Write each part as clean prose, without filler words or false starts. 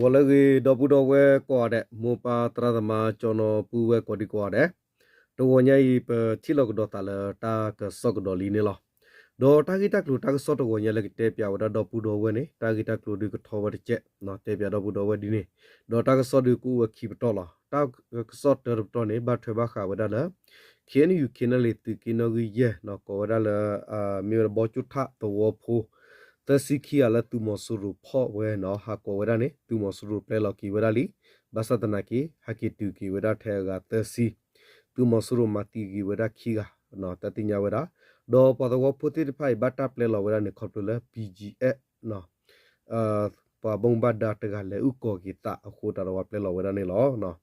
Walagi Dobudowe Quade, Mopa Tradama, Jono Puwe Codiquade, the Wanyai per Tilok Dotala, Tak Sogdolinilla. Do Tagita Clutag sort of Wanya like Tapia with a Dopudo Wene, Tagita Cludic Tower Jet, not Tapia Dobudo Dine. Do Tag Sodiku keep taller, Tag sort of Tony, but Tobacca with other. Can you kinally to Kinogi, ye, no Coadala, Mirror Bochuta, the Warpo. Tasiki ala tu mosuru po we no hako wedane tu mosuru peloki wedali basatanaki hakituki wedatega tasi tu mosuru matigi wedakiga no tatinya weda do pada wo puti pai bata plela wedane khotula PGA no pa bomba data le uko kita khota wa plela wedane lo no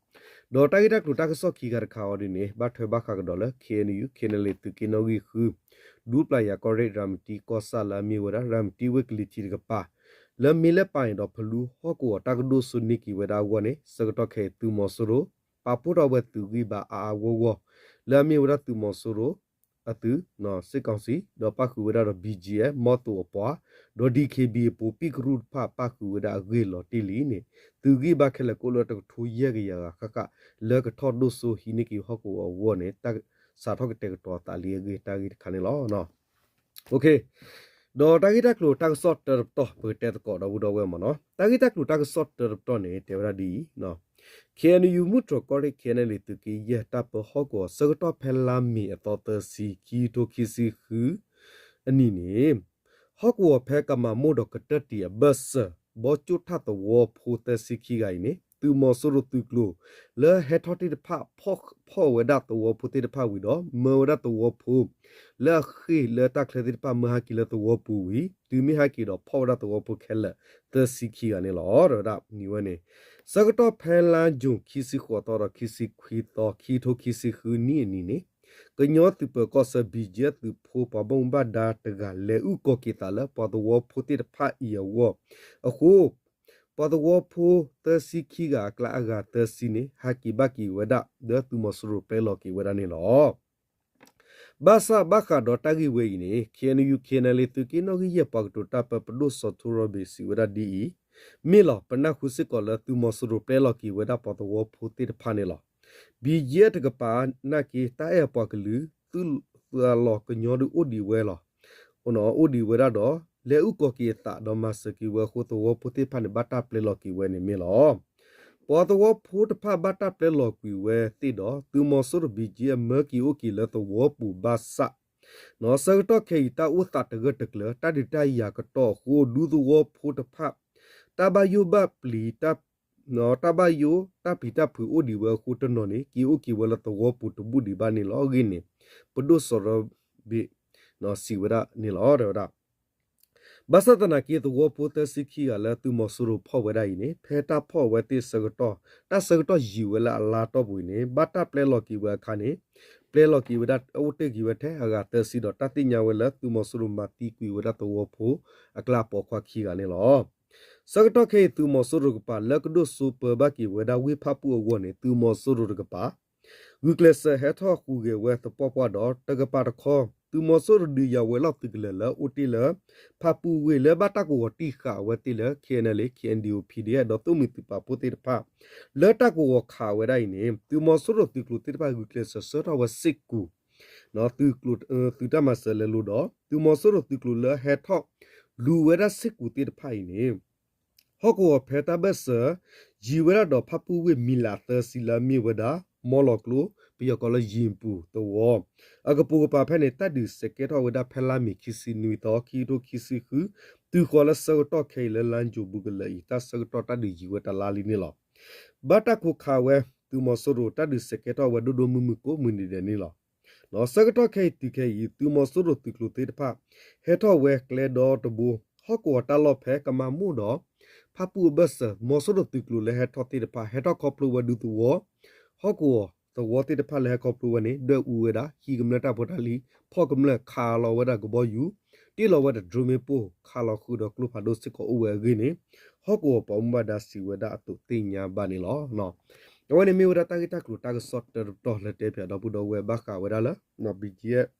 do tagita kluta so kigar khawdini bathe bakha dole KNU kenele tu kinogi khu Duplaya correct ramti kosala miwara ramti weekly chirgapa. Le mile pine of Pelu, Hoko, Tagdo Suniki without one, Sagatoke to Mosoro, Paputa wet to Giba a wo. Le miwara to Mosoro, a two, no, seconsi, the Paku without a BGA, Moto or Poa, do DKB po pick root pa Paku without Gill or Tilini, to Giba Kelakola to 2 years, Kaka, Lurk a Todo so Hiniki Hoko or one, Satok take to Tali Tagit Canelo, no. Okay. Do Tagita Clue tag sort of top with that called a wood of woman, Tagita Clue tag sort of Tony, Teradi, no. Can you mutro correct Kennedy to ki yet up a hog or Sagato Pelami a thought si Kito Kisi who a name. Hog war pekama modo catati a bus, Bochu tata war puta sikigaine. Tu mosoro tu glu. Le hetoti the pa pock po without the war put it pa with all, murder the war poo. Le he le taklet pa mahaki let the war poo we, do me haki or powder the war poo keller, the siki and order up new any. Sagato pela jun kisi quator kisi quit or kito kisi who ni nini. Ganyo to percosa bijet to popa bomba data le uko kitala, for the war put it pa ear war. A hope. For the war pool, the Sikiga, Claga, the Sine, Haki Baki, weda, the Tumosuru Peloki, wedani law. Basa Baka dotagi wayne, can you canally to Kinogi Pak to tap up Luso to Robisi with a DE? Milo, Panakusikola, Tumosuru Peloki, weda for the war put it panela. Be yet a gapa, Naki, Taya Pakalu, to the lock and yodu Udi wella. Ono Udi wedado. Le uko ki ta do masaki we khuto wo puti pan bata pleloki we ni milo po to wo phut pha bata pleloki we ti do tu mo sur biji merki uki le to wo pu basa no sa to ke ta u ta de tekle ta di ta ya ka to khu du tu wo phut pha ta ba yu ba pli ta no ta ba yu ta pi ta phu u di we khu to no ni ki uki we le to wo pu tu bu di ba ni lo gi ni pu so ro bi no si wera ni lo da Basatana ki the war put the Siki ala to Mosuru Powedine, Peta Poweti Sagato, that Sagato you will a lot of winning, but a play lucky were canny, play lucky with that outtake you at Agata Sido Tatinya will let to Mosuru Matiki without the war pool, a clap or quaki and law. Sagato K to Mosurupa, Lakdo super baki without we papu one to Mosurugapa. Weekles heto who get worth the papa dot, Tagapata call. Tu mosor du ya wela tiglela utila papu wele batako tika wetila kienale kiendio pda dotu mitu papu tirpa letako kha weda ine tu mosor tiklu tirpa gukles sota wa sikku no tiklu tu tamasele lu do tu mosor tiklu le hetho lu weda sikku tirpa ine hoko pheta besa jiwera do papu we milata sila mi weda moloklu Piacola Jimpu, the war. Agapu Papane Tadu, Secretary with a Pelami Kissi Nuito, Kito Kissi who, two callers so talk Kayla Lanjo Bugala, that's so totally you at a lalinilla. But I cook however, two Mosoro Tadu Secretary with Dodo Mumuko Munidanilla. No Secretary Kate to Kay, two Mosoro to Cluted Pa, Heto work led door to Bo, Hoko Talo Peck a Mamudo, Papu Bussa, Mosoro to Clue had taught the Pa, Heto Coplu were do to war, Hoko. The water the pale copluane, the ueda, he gumleta potali, pogumle, carlo weda go you, deal over the drumepo, carlo hudo clupadosico uwe guinea, hogo bomba dasi weda to tinya banilo, no. When a meal that I tag sort of dollar tapia, double we baka wedala, no big yet.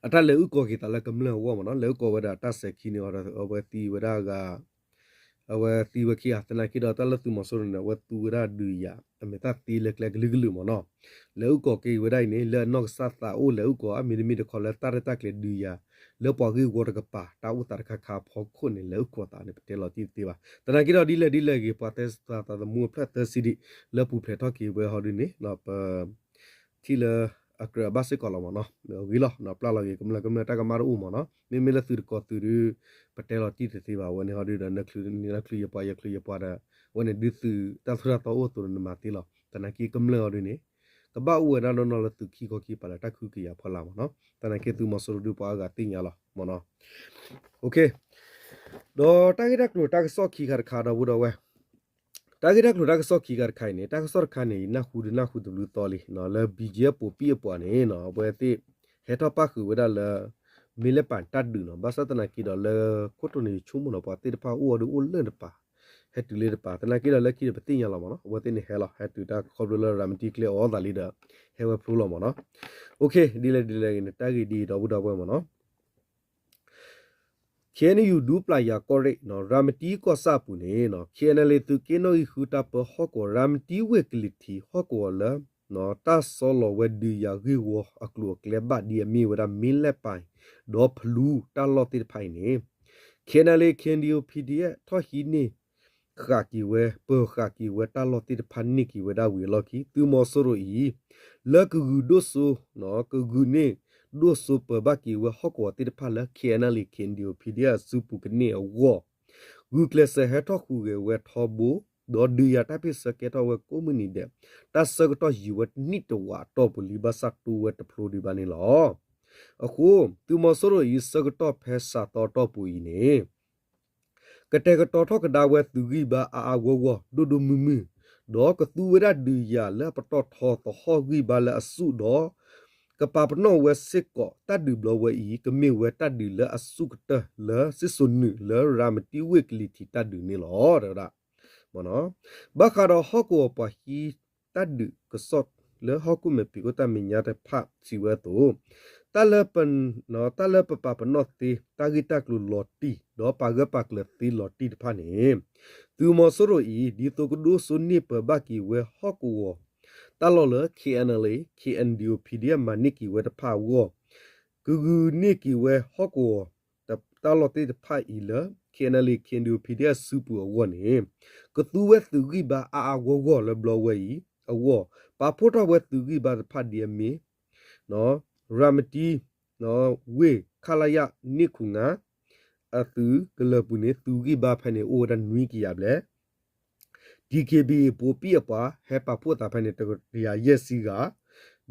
At a leuco hit like a mle woman, leuco weda tase kini or over the wedaga. အဝဲတီဝခိအတနာကိတော့တလသူမဆိုရနေဝတူရဒူယာအမေတာတီလက်လက်ဂလူဂလူမနော်လဲဥကောကေဝဒိုင်နေလဲနော့ဆာတာအိုလဲဥကောအမီမီတခေါ်လဲတာရတက်လေဒူယာလဲပေါ်ကြီးဝရကပါတာဥတာခခဖောခုနေလဲဥကောတာနေပတဲလော်တီတီပါတနာကိတော့ဒီလေကေပတ်သက်တာတာမူဖလက်တစီဒီလဲပူဖလက်တော့ကေဝဲဟော်ဒီနေနော်ပတီလာအခရဘတ်စကောလမနော်ဝီလောနော်ပလာလောကေကမလကမတာကမာရူမနော်မေလသူကောသူရပတဲလော်တီတီပါဝနေဟော်ဒီနခလူနီနခလူရပါရခလူရပါဒဝနေဒီသူတဖရတော့တူနမတီလောတနာကီကမလော်ဒီနေကဘာဝရနော်လသူခီကိုခီပါလာတခုကီရဖလာမနော်တနာကေသူမဆိုဒူပါကတင်ရလောမနော်โอเคတော့တာဂက်ကလိုတာဆော့ခီခါခါတော့ဘူးတော့ဝဲတာဂက်ကလိုတာဆော့ခီခါခိုင်နေတာဆော့ခါနေနခုဒလူတော်လီနော်လဲဘီဂျီပိုပီပွားနေနော်ဘွဲတိဟက်တော့ပါခုဝဒါလဲမီလက်ပန်တတ်ဒူနော်ဘာသတနာကီတော့လဲကိုတိုနေချုံမနော်ပါတိတပါဦးဒူဦးလဲတပါဟက်တူလေးတပါတနာကီတော့လဲကီပတင်ရလာမနော်ဝဲတိနေဟဲလာဟက်တူတာခေါ်ရလာရမ်တီကလေအော်ဒါလီဒါဟဲဝဲပရူလာမနော်โอเคဒီလေနေတာဂီဒီတော့ဘူးတော့ဘွဲမနော်Can you do playa correct no ramti ko sa pune no kenale tu keno huta po hoko ramti wekliti hoko la no ta solo wedi ya giwo aklo kleba dia mi wada mille pai do plu ta lotir pai ne kenale kendio pdf tho hi ni kha ki we po kha ki we ta lotir phanni ki wada we loki tu mo soro i la ku do so no ku ne do super baki we hoko ti phala kenali kendio pdia supu kne wo google se ha to khu ge we thobo do dia ta pi se ke to we community de ta se to yi we ni to wa to puli ba sa tu we to phlo di ba ni lo akhu tu mo so ro yi se to phe sa to pu yi ne ka te ka to tho ka da we tu gi ba a wo do mu mu do ka tu we da du ya la pa to tho to ho gi ba la asu doကပပနောဝဲစစ်ကောတတ်ဒီဘလဝဲဤကမေဝဲတတ်ဒီလအစုကတလစစ်စွန်နလရာမတီဝဲကလီတီတတ်ဒီနေလောဒါမနောဘခါရဟကောပဟီတတ်ဒီကစော့လဟကုမေပီကိုတမညာတဲ့ဖစီဝဲတိုတလပန်နော်တလပပပနောတီတာဂီတက်လူလော်တီဒေါ်ပါဂပတ်လတီလော်တီဖာနေသူမဆိုရိုဤဒီတိုကဒိုစွန်နိပဘကီဝဲဟကောตลอดเลย KNL KNDO PDF มานิกิเวทพาวกูนิกิเวฮอกวแต่ตลอดที่พาอีเล KNL KNDO PDF ซูปัววนี่ก็ตัวเวตุกิบาอาวเลยบลอเวอีอวปาพุทธเวตุกิบาพาเดียมีเนาะรามตีเนาะเวคาลายะนิคุงาอตุกลปุเนตุกิบาพะเนโอดันนุยกิยาเบลDKB ပိုပြပဟဲပါဖို့တာဖနေတကရရက်စီက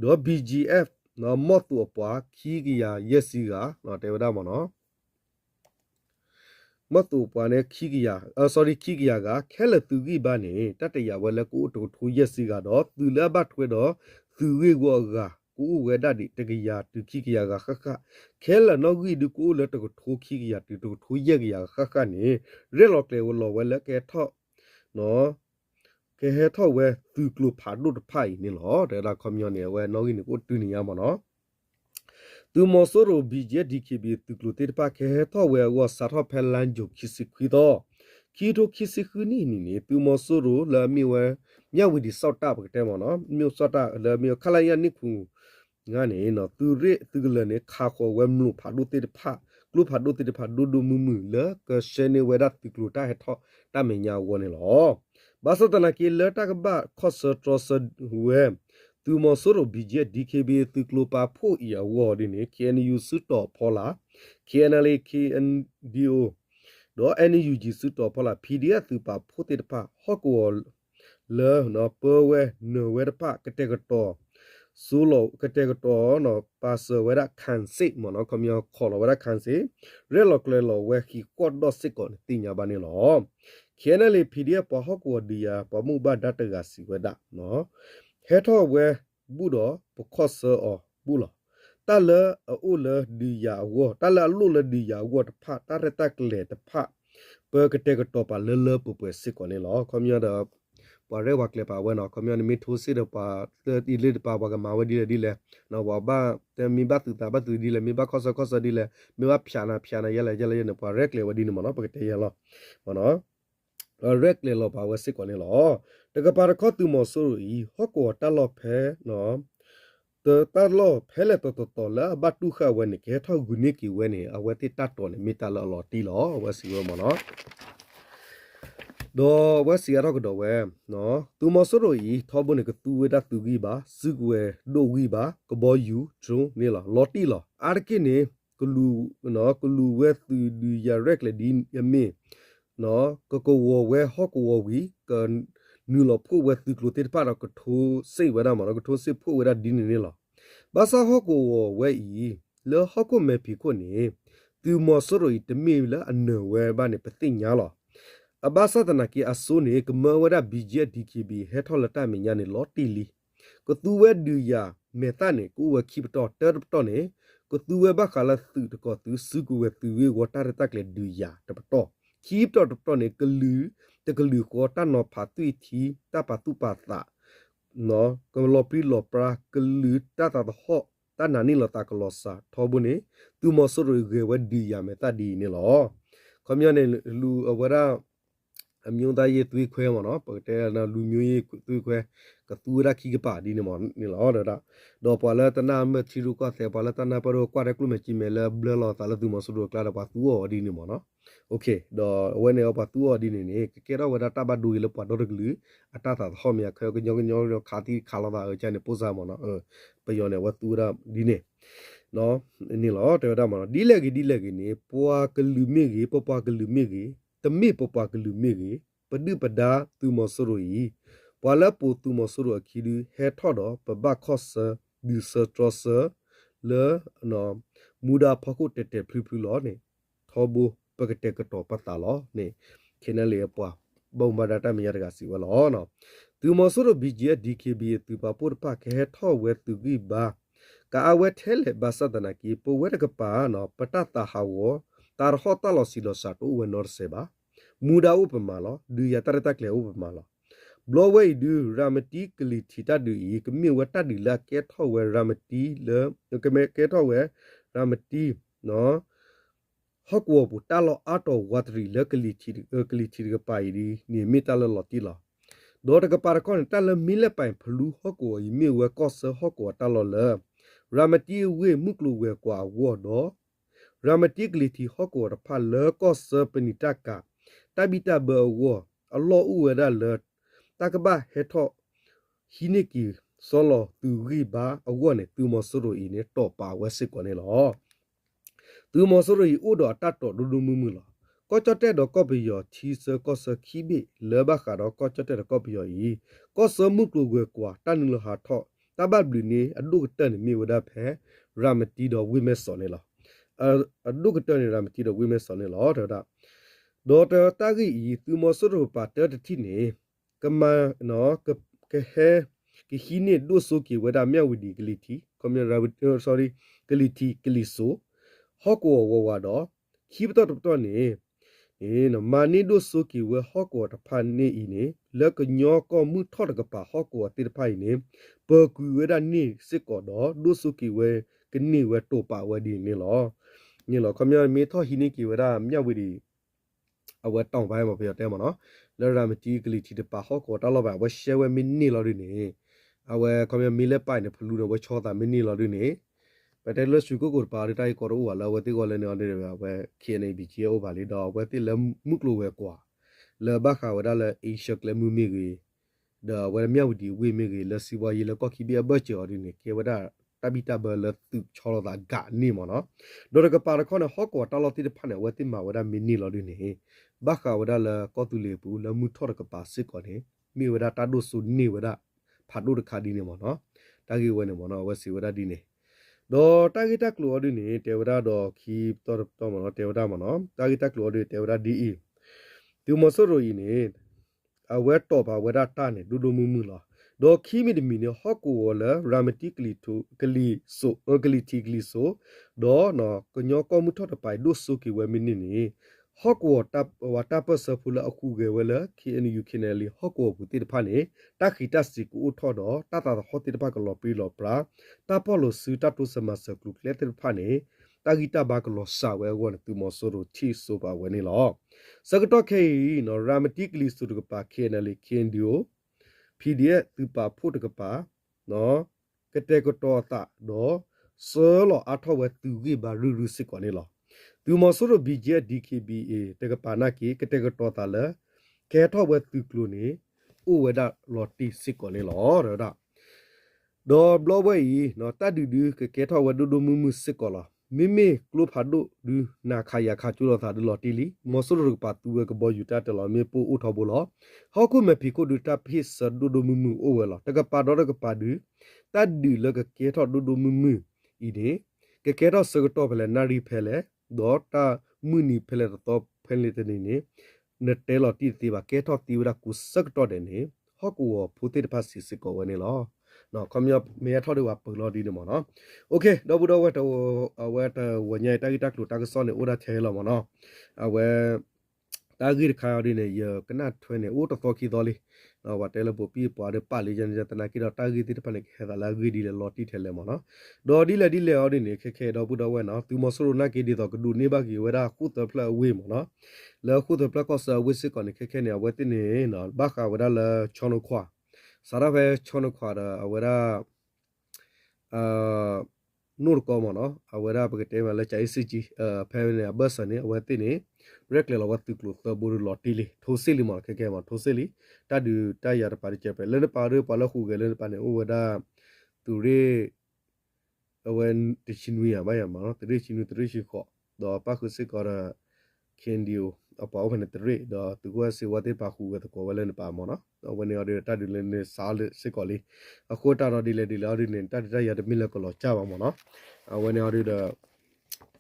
ဒေါ် BGF နော်မော့တူအပွားခီကရရက်စီကနော်တေဝဒမနော်မော့တူပွားနေခီကရsorry ခီကရကခဲလသူကြီးပါနေတတရဝဲလက်ကိုတူထိုးရက်စီကတော့သူလက်ဘတ်ထွေတော့သူဝေကောကကိုဝဲဒတ်တကရသူခီကရကခခခဲလနော်ကြီးဒီကိုလက်တကထိုးခီကရတူထိုးရက်ကရခခနေရဲလော်ကလေဝလော်ဝဲလက်ကဲထော့နော်ကဲဟဲထောက်ဝဲသူကလူဖာဒုတဖိုင်နေလောတဲ့လာကွန်မြူနီဝဲနော်ကြီးကိုတူနေရမနော်သူမဆိုရိုဘီဂျေဒီကေဘီသူကလူတေပါကဲဟဲထောက်ဝဲဝစာထောက်ဖဲလန်ဂျိုခီစီခွီတော့ခီတိုခီစီခူနီနီသူမဆိုရိုလာမီဝဲမြဝီဒီစောက်တာပကတဲ့မနော်မြို့စောက်တာလာမီခလာယနိခုငါနေနော်သူရဲသူကလည်းနေခါခေါ်ဝဲမလို့ဖာဒုတေဖာကလူဖာဒုတေဖာဒုမူလကရှနေဝဲဒတ်သူကလူတာဟဲထောက်တမညာဝနေလောဘာစတနာကီလတာကဘာခော့ဆထရဆဝဲသူမဆိုရဘီဂျက် DKB သူကလိုပါဖို့အဝေါ်ဒီနေ KNU စွတော်ဖောလာ KNL KNDO တော့ NUG စွတော်ဖောလာ PDF သူပါဖို့တေတပါဟော့ကောလဲနော်ပဝဲနော်ဝဲတပါကတဲ့ကတော့ဆူလောကတဲ့ကတော့နော်ပါဆဝဲရခန်စစ်မနော်ကမြောခေါ်လောဝဲရခန်စစ်ရဲလောကလေလောဝဲခီကော့တော့စစ်ကောတင်ညာပါနေလောKNL PDF ပဟကောဒီယာပမှုဘဒတ်တကစီဝဒနော်ဟဲထောဝဲဘူးတော့ပခော့ဆာအောဘူးလားတလအိုလဒီယာဝတလလူလဒီယာဝတဖတရတကလေတဖပကတဲ့ကတော့ပါလပပစစ်ကောနေလောကွန်မြူတာပါရဲဝကလေပါဝဲနော်ကွန်မြူမီထိုစစ်တော့ပါတီလစ်ပါဝကမာဝဒီလေနော်ဝဘာတမီဘတ်တာဘတ်ဒီလေမီဘခော့ဆာဒီလေမီဘဖြာနာရလဲနော်ပါရဲကလေဝဒီနော်ပကတဲ့ရလောနော် rek le lo ba we sit ko ne lo de ka par kho tu mo so ri ho ko ta lo phe no te ta lo phe le to la ba tu kha we ne ke tho gu ni ki we ne a we ti ta to ne mi ta lo ti lo we si we mo no do we si ro ko do we no tu mo so ro yi tho bu ne ka tu we da tu gi ba su gu we do wi ba ko bo yu tru ne lo ti lo ar ki ne ku lu no ku lu we tu du ya rek le di ya me no ko wo we ho ko wo wi ka nu lo phu we tu klo te pa ro ko tho sei we da ma ro ko tho sei phu we da di ne lo ba sa ho ko wo we yi le ho ko me pi ko ne tu mo so ro yi te me la an ne we ba ne pa ti nya lo a ba sa ta na ki a so ne ka ma we da bi je dkb he tho la ta me nya ne lo ti li ko tu we du ya me ta ne ku we ki to ter to ne ko tu we ba kha la tu ko tu su ku we tu we wo ta ta le du ya ta to ki to ne ka lu te ka lu ko ta no pha tu thi ta pa tu pa ta no ko lo pri lo pra ka lu ta ho ta na ni lo ta ko lo sa tho bu ne tu mo so ro ge we du ya me ta di ne lo ko myo ne lu wa ra အမျိုးသားရေးသွေးခွဲမှာနော်ပတ်တဲ့နော်လူမျိုးရေးသွေးခွဲကတူရခိကပါဒီနေမနီလောတော့ပေါ်လာတနာမချီရုကတဲ့ပေါ်လာတနာပရောကွာရကလူမချီမဲလဘလလောတာလသူမဆူရကလာပါသူော်ဒီနေမနော်โอเคတော့ဝဲနေပါသူော်ဒီနေကေတော့ဝဒတာဘဒူလပဒရကလူအတာတာဟောမြခဲကညောညောခါတီခါလာတာချန်နေပို့စားမနော်ပယောနေဝတူရဒီနေနော်နီလောတဲ့တော့မနော်ဒီလက်ကြီးနေပွားကလူမေကြီးပွားကလူမေကြီးတမေပွားကလူမေကြီးပဒုပဒါသူမဆရီပွာလပူသူမဆရအခီဒီဟဲထော်တော့ပဘခော့ဆာဒီဆထရဆာလေနော်မူဒါဖခုတက်တက်ဖလူဖလူလောနေထောဘူပကတက်ကတော့ပတာလောနေခင်းလေပွာဘုံမဒတာမရကစီဝလောနော်သူမဆရဘီဂျီဒီကေဘီသူပပူပခဲထော်ဝဲသူဂီဘာကာအဝဲထဲလေဘာစဒနာကီပဝဲကပါနော်ပတတာဟာဝတာရဟတလောစီလောစာတူဝဲနော်ဆေဘာမူဒါဥပမာလောဒူရတရတကလေဥပမာလောဘလဝဲဒူရာမတီကလီတီတဒူဤကမြေဝတဒီလာကဲထောဝဲရာမတီလေကမဲကဲထောဝဲရာမတီနော်ဟော့ကောပူတလောအတောဝတ်ရီလကလီတီကပိုင်ဒီနိမီတလောတီလောဒေါ်တကပါရကွန်တလမီလပိုင်ဖလူဟော့ကောဤမြေဝကောဆဟော့ကောတလောလေရာမတီဝဲမုကလူဝဲကွာဝေါ်တော့ရာမတီကလီတီဟော့ကောဖာလေကောဆပနိတကာတဘီတဘဝအလောဥဝရလတကဘာဟေထောဟိနိကီဆောလသူရိဘာအဝနဲ့သူမဆရိုဤနဲ့တော့ပါဝဲစစ်ကောနေလောသူမဆရိုဤဥတော်တတ်တော်ဒူဒူမူမူလောကောချတဲ့တော့ကောပီယောချီစကောစခီဘီလေဘခါတော့ကောချတဲ့တော့ကောပီယောဤကောစမှုကလူကွယ်ကွာတန်နလဟာထောတဘဘလူနေအဒုကတန်မြေဝဒဖဲရာမတီတော်ဝိမဲစောနေလောအဒုကတန်ရာမတီတော်ဝိမဲစောနေလောတော့ဒေါ်တာတာဂီသူမဆရပါတတတိနေကမနောကဟဲကခိနေဒိုဆိုကီဝဒမြဝဒီကလီတီကွန်မြူရာsorry ကလီတီကလီဆိုဟောကောဝဝတော့ခိပတော့တော့နေနမနီဒိုဆိုကီဝဟောကောတဖန်နေဤနေလကညောကောမှုထော့တကပါဟောကောတိတဖိုင်နေပကူဝဒနေစစ်ကောတော့ဒိုဆိုကီဝကနေဝတိုပါဝဒီနေလောညလောကွန်မြူမေထောဟိနေကီဝဒမြဝဒီအဝဲတောင်းပိုင်းမှာပြတဲ့မနော်လော်ရာမတီကလီတီတပါဟောကောတလောပါဝဲရှဲဝဲမီနီလော်ရနေအဝဲကွန်မြူမီလက်ပိုင်နေဖလူတော့ဝဲချောတာမီနီလော်ရနေပတဲလစုကိုကိုပါရတိုင်ကောရောလာဝဲတိကောလည်းနေနေဝဲခေနေဘီချီအိုပါလီတော့ဝဲတိလမှုကလိုဝဲကွာလဘခါဝဒါလအေရှက်လမှုမီကြီးဒါဝဲမြောက်ဒီဝေမီကြီးလစီဝါရီလကောခိဘီအဘချော်ဒီနေကေဝဒါတဘီတဘလတုချောတာဂါနီမနော်ဒေါ်ကပါရခေါနဟောကောတလောတိတဖနဲ့ဝဲတိမဝဒါမီနီလော်ရနေဘခါဝဒါလကောတူလေပူလမှုထော့ကပါစစ်ကောနေမိဝဒါတာဒုဆုနေဝဒါဖာဒုတခါဒီနေမနော်တာဂီဝဲနေမနော်ဝဲစီဝဒါဒီနေဒေါ်တာဂီတက်လောဒီနေတေဝဒါဒေါ်ခီတော့မနော်တေဝဒါမနော်တာဂီတက်လောဒီတေဝဒါဒီအီဒီမဆရိုယီနေအဝဲတော့ပါဝဒါတာနေဒူဒူမူမူလားဒေါ်ခီမီဒမီနေဟော့ကိုဝလာရာမတီကလီတူကလီဆိုကလီတီကလီဆိုဒေါ်နော်ကညောကောမှုထော့တပိုင်ဒုဆုကီဝဲမီနီနေဟော့ကိုတပ်ဝတာပစဖူလာအခုကေဝလာခီအန်ယူခီနယ်လီဟော့ကိုဘူတိတဖာနေတခီတစီကိုထော့တော့တတဟောတိတဖာကလောပီလောပရာတပေါ်လိုစူတတုစမစကလုကလက်တဖာနေ တာဂီတာဘာကလောစာဝဲဝနသူမဆိုရချီဆိုပါဝဲနေလောစကတော့ခေနော်ရာမတိကလီစုတကပါခေနလေခင်ဒီယို PDF သူပါဖို့တကပါနော်ကတဲ့ကတော့တာတော့ဆောလောအထောဝဲသူကြီးဘာရူရူစစ်ကောနေလောသူမဆိုရ BJ DKBA တကပါနာကေကတဲ့ကတော့တာလဲကဲထောဝဲသူကလိုနေဥဝဒလော်တီစစ်ကောနေလောရတာဒေါ်ဘလောဝဲနော်တဒူဒူကဲထောဝဲဒူဒူမူမူစစ်ကောလောမိမိကလုဖာဒုဒူနာခါယာခါချူလောသာဒလော်တီလီမဆိုရပါတူဝဲကဘောယူတာတလောမေပူဥထောဘောလောဟောကုမဖီကိုဒူတာဖိစဒူဒူမူမူအိုဝဲလောတကပါဒေါ်တကပါဒူတဒူလကကဲထောဒူဒူမူမူဤဒီကဲထောစကတော့ဖလဲနာရီဖဲလဲဒေါ်တာမူနီဖဲလဲတော့ဖဲလေတနေနေနတဲလော်တီတီပါကဲထောတီဝရကုစကတော့တဲ့နေဟောကူဖူတေတပါစီစကောဝဲနေလောနော်ကွန်မြတ်မေထော်တွေဝပလော်ဒီနေမနော်โอเคတော့ဘူးတော့ဝဲတော့ဝဲတော့ဝညိုင်တိုက်တက်လို့တက်ဆောနေဥဒါချဲလောမနော်အဝဲတာဂိခါရနေရကနတ်ထွဲနေဥတော်ခီတော်လီနော်ဝတဲလပပီပွားတဲ့ပါလီဂျန်ဂျတနာကီတော့တာဂိတိတပလက်ခဲတာလာဂီဒီလေလော်တီထဲလေမနော်ဒေါ်ဒီလေအော်ဒီနေခဲခဲတော့ဘူးတော့ဝဲနော်သူမဆိုရနာကီဒီတော့ကဒူနေပါကီဝဲတာခုတဖလာဝေးမနော်လောခုတဖလာကောဆာဝစ်စစ်ကနေခဲနေဝဲတင်နေနော်ဘာခါဝဲတာလာချောနခွာစာရပဲချောနခွာတာဝဲတာနုရကောမနော်အဝရပကတဲမလဲချိုင်စီဂျီဖဲနေဘဆနေအဝတိနေရက်လေလဝတ်ကလုတဘူရလော်တီလီထိုစီလီမခဲခဲမထိုစီလီတဒူတရရပါရချက်ပဲလဲပါရပါလခုကလဲပါနေဥဝဒသူရေအဝန်တချင်းဝီရပါရမနော်တရေချင်းတရေရှိခောတော့ပါခုစစ်ကောရခင်ဒီယိုအပေါ်ကနေတရေတော့သူကစီဝတ်ပါခုကတကောဝလဲပါမနော်ဝနေရတဲ့တဒူလဲနေစားစစ်ကောလီအခုတာတော့ဒီလာဒီနေတတရရမီလကလောချပါမနော်ဝနေရတဲ့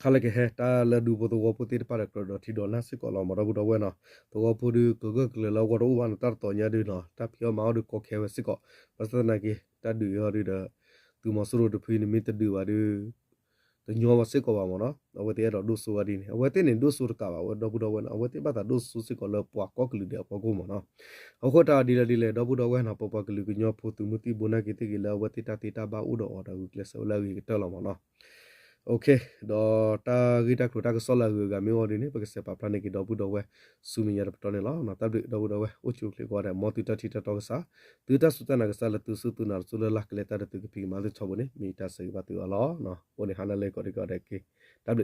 ခါလကဟဲတာလဒူဘတော့ပတိပါရကတော့တီဒေါ်လာစစ်ကောလောမရဘူးတော့ဝဲနော်တော့ပူဒီကကကလောကတော့ဝန်တာတော့ညာဒီနော်တပ်ပြောမောက်ဒီကိုခဲဝစစ်ကောပစနာကေတဒူရတဲ့သူမဆူရတဖိနေမီတဒူပါဒီတညောဝစစ်ကောပါမနော်အဝတေရတော့ဒုဆူဝဒီနေအဝတေနေဒုဆူကပါဝတော့ဘူးတော့ဝဲနော်အဝတေပါတာဒုဆူစစ်ကောလောပွားကောကလူတဲ့ပေါ်ကိုမနော်အခုတာဒီလေတော့ဘူးတော့ဝဲနော်ပပကလူကညောဖို့သူမတိဘုနာကေတေကလောဝတေတာဘာဥတော့အော်ဒါကိုကလဆလာကြီးတော်လောမနော်โอเคတော့တာဂီတာခရတာကဆောလာကမေော်ဒီနေပကစပပလနေကတော့ဘူးတော့ဝဲစူမီရတော့နေလားနော်တပ်တော့ဘူးတော့ဝဲအိုချူကလေကွာတဲ့မော်တီတာတီတာတော့ကစားသူတာစူတနာကစားလသူစုသူနာဆူလလကလေတာတူကပီမာလချောဘနေမီတာစေပါတူအလောနော်ဘိုနေဟာနလေကောဒီကောတဲ့ကေတပ်